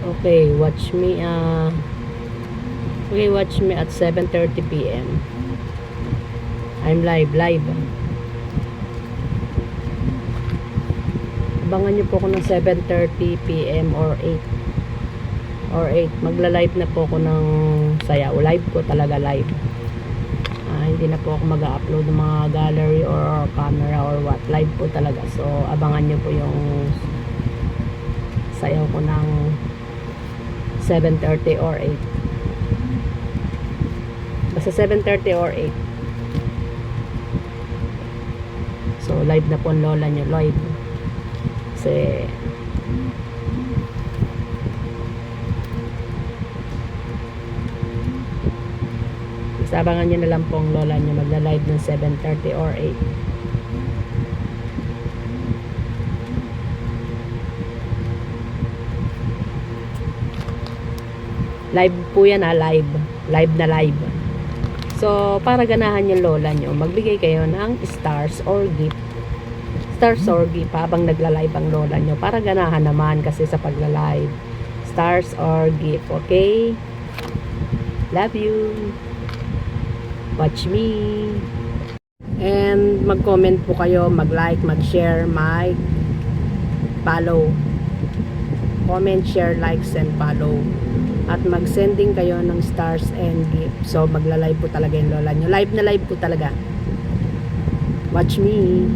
Okay, watch me at 7:30 p.m. I'm live. Abangan niyo po ako ng 7:30 p.m. or 8. Magla-live na po ako ng sayaw. Live po talaga, live. Hindi na po ako mag-upload ng mga gallery or camera or what. Live po talaga. So, abangan niyo po yung sayaw ko ng 7:30 or 8. Basta 7:30 or 8. So, live na po ang lola nyo. Live. Kasi sabangan nyo na lang po ang lola nyo magla-live ng 7:30 or 8. Live po yan live. Live na live. So, para ganahan yung lola nyo, magbigay kayo ng stars or gift. Stars or gift habang nagla-live ang lola nyo. Para ganahan naman kasi sa pagla-live. Stars or gift. Okay? Love you. Watch me. And mag-comment po kayo, mag-like, mag-share, mag-follow. Comment, share, likes, and follow. At mag-sending kayo ng stars and gift. So, magla-live po talaga yung lola nyo. Live na live po talaga. Watch me.